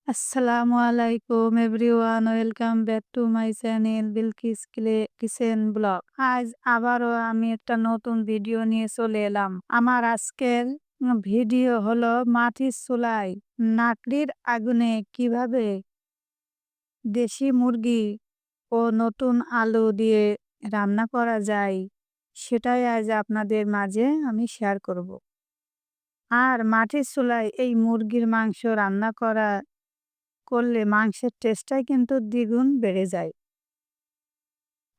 আসসালামু আলাইকুম everyone welcome back to my channel Bilkis kitchen blog. আজ আবারও আমি একটা নতুন ভিডিও নিয়ে চলে এলাম। আমার আজকের ভিডিও হলো মাটির চুলায় লাকড়ির আগুনে কিভাবে দেশি মুরগি ও নতুন আলু দিয়ে রান্না করা যায়, সেটাই আজ আপনাদের মাঝে আমি শেয়ার করব। আর মাটির চুলায় এই মুরগির মাংস রান্না করলে মাংসের টেস্টটাই কিন্তু দ্বিগুণ বেড়ে যায়।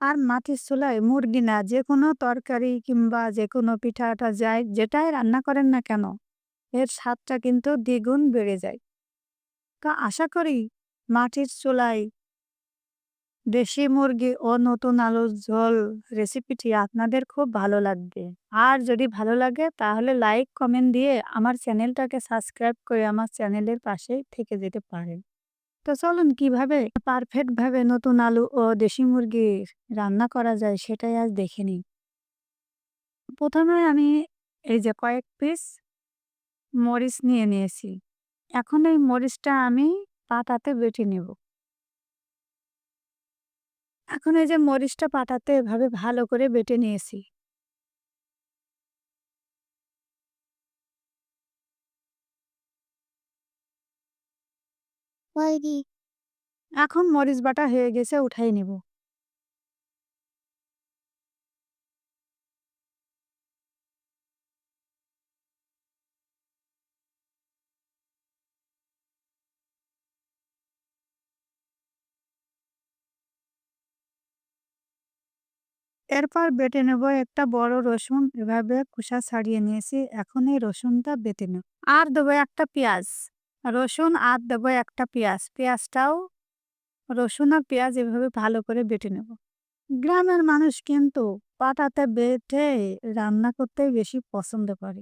আর মাটির চুলায় মুরগি না, যেকোনো তরকারি কিংবা যেকোনো পিঠা-আটা যেটাই রান্না করেন না কেন, এর স্বাদটা কিন্তু দ্বিগুণ বেড়ে যায়। তো আশা করি মাটির চুলায় দেশি মুরগি ও নতুন আলুর ঝোল রেসিপিটি আপনাদের খুব ভালো লাগবে। আর যদি ভালো লাগে তাহলে লাইক, কমেন্ট দিয়ে আমার চ্যানেলটাকে সাবস্ক্রাইব করে আমার চ্যানেলের পাশেই থেকে যেতে পারেন। তো চলুন কিভাবে পারফেক্ট ভাবে নতুন আলু ও দেশি মুরগি রান্না করা যায় সেটাই আজ দেখে নিই। প্রথমে আমি এই যে কয়েক পিস মরিচ নিয়ে নিয়েছি। এখন এই মরিচটা আমি পাটাতে বেটে নেব। এখন এই যে মরিচটা পাটাতে এভাবে ভালো করে বেটে নিয়েছি। এখন মরিচ বাটা হয়ে গেছে, উঠাই নেব। এরপর বেটে নেব একটা বড় রসুন, এভাবে খোসা ছাড়িয়ে নিয়েছি। এখন এই রসুনটা বেটে নেব। আর দেবো একটা পেঁয়াজ। রসুন আর দেবো একটা পেঁয়াজ। পেঁয়াজটাও রসুন আর পেঁয়াজ এভাবে ভালো করে বেটে নেব। গ্রামের মানুষ কিন্তু পাটাতে বেটে রান্না করতে বেশি পছন্দ করে।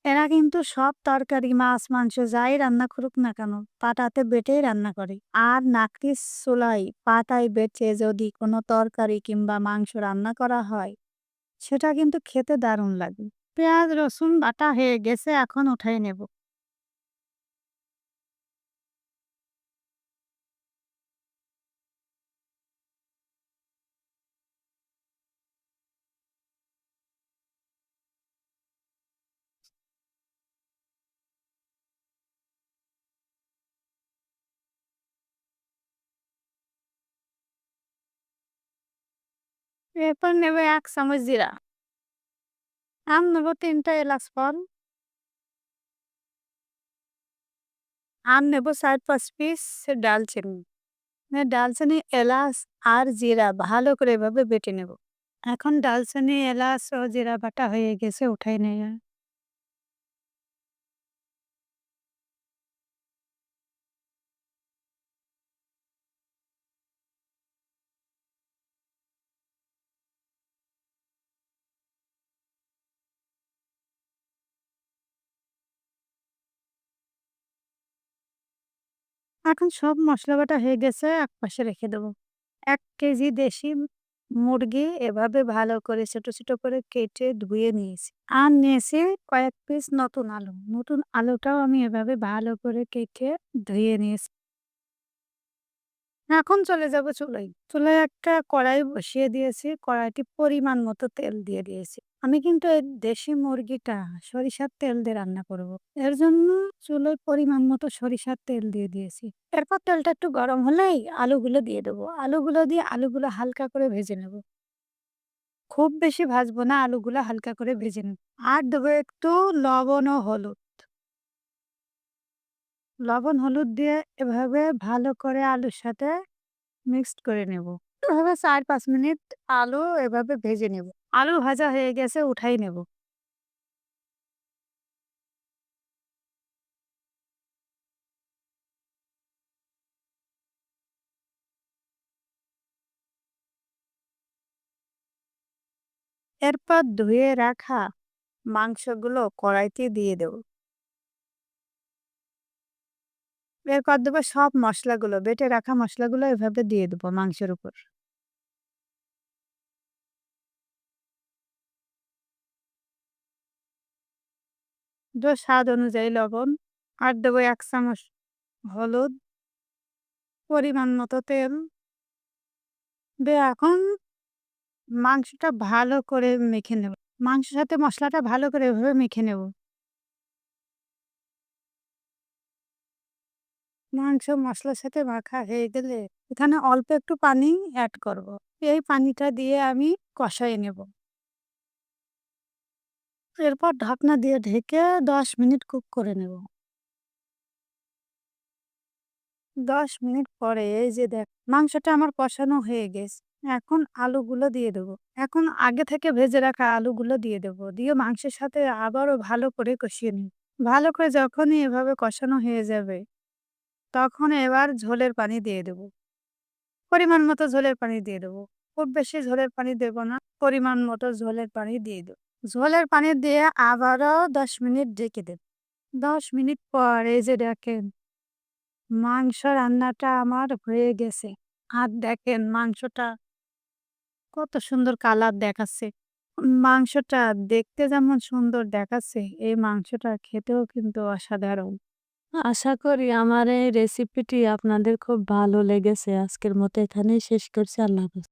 এরা কিন্তু সব তরকারি, মাছ, মাংস যাই রান্না করুক না কেন পাটাতে বেটেই রান্না করে। আর নাকড়ির চুলায় পাটায় বেটে যদি কোনো তরকারি কিংবা মাংস রান্না করা হয়, সেটা কিন্তু খেতে দারুণ লাগে। পেঁয়াজ রসুন বাটা হয়ে গেছে, এখন উঠাই নেব। এরপর নেব ১ চামচ জিরা। আম নেব ৩টা এলাচ ফল। আর নেব ৪-৫ পিস ডালচিনি। ডালচিনি, এলাচ আর জিরা ভালো করে এভাবে বেটে নেব। এখন ডালচিনি, এলাচ ও জিরা বাটা হয়ে গেছে, উঠাই নেয়া। এখন সব মশলা বাটা হয়ে গেছে, একপাশে রেখে দেবো। ১ কেজি দেশি মুরগি এভাবে ভালো করে ছোট ছোট করে কেটে ধুয়ে নিয়েছি। আর নিয়েছি কয়েক পিস নতুন আলু। নতুন আলুটাও আমি এভাবে ভালো করে কেটে ধুয়ে নিয়েছি। এখন চলে যাব চুলায়। চুলায় একটা কড়াই বসিয়ে দিয়েছি। কড়াইটি পরিমাণ মতো তেল দিয়ে দিয়েছি। আমি কিন্তু এই দেশি মুরগিটা সরিষার তেল দিয়ে রান্না করব। এর জন্য চুলোয় পরিমাণ মতো সরিষার তেল দিয়ে দিয়েছি। এরপর তেলটা একটু গরম হলেই আলুগুলো দিয়ে দেবো। আলুগুলো দিয়ে আলুগুলো হালকা করে ভেজে নেব। খুব বেশি ভাজবো না, আলুগুলো হালকা করে ভেজে নেব। আর দেবো একটু লবণ ও হলুদ। লবণ হলুদ দিয়ে এভাবে ভালো করে আলুর সাথে মিক্সড করে নেব। এভাবে ৪-৫ মিনিট আলু এভাবে ভেজে নেব। আলু ভাজা হয়ে গেছে, উঠাই নেব। এরপর ধুয়ে রাখা মাংসগুলো কড়াইতে দিয়ে দেব। এরপর দেবো সব মশলাগুলো, বেটে রাখা মশলাগুলো এভাবে দিয়ে দেবো মাংসের উপর। স্বাদ অনুযায়ী লবণ। আর দেবো ১ চামচ হলুদ। পরিমাণ মতো তেল দিয়ে এখন মাংসটা ভালো করে মেখে নেব। মাংসের সাথে মসলাটা ভালো করে এভাবে মেখে নেব। মাংস মসলার সাথে মাখা হয়ে গেলে এখানে অল্প একটু পানি এড করব। এই পানিটা দিয়ে আমি কষায় নেব। এরপর ঢাকনা দিয়ে ঢেকে ১০ মিনিট কুক করে নেব। ১০ মিনিট পরে এই যে দেখ মাংসটা আমার কষানো হয়ে গেছে। এখন আলুগুলো দিয়ে দেবো। এখন আগে থেকে ভেজে রাখা আলুগুলো দিয়ে দেবো। দিয়ে মাংসের সাথে আবারও ভালো করে কষিয়ে নিই। ভালো করে যখনই এভাবে কষানো হয়ে যাবে, তখন এবার ঝোলের পানি দিয়ে দেবো। পরিমাণ মতো ঝোলের পানি দিয়ে দেবো। খুব বেশি ঝোলের পানি দেব না। পরিমাণ মতো ঝোলের পানি দিয়ে দেব। ঝোলের পানি দিয়ে আবারও ১০ মিনিট ঢেকে দেব। ১০ মিনিট পর এই যে দেখেন মাংস রান্নাটা আমার হয়ে গেছে। আর দেখেন মাংসটা কত সুন্দর কালার দেখাচ্ছে। মাংসটা দেখতে যেমন সুন্দর দেখাচ্ছে, এই মাংসটা খেতেও কিন্তু অসাধারণ। আশা করি আমার এই রেসিপিটি আপনাদের খুব ভালো লেগেছে। আজকের মতো এখানেই শেষ করছি। আল্লাহ হাফেজ।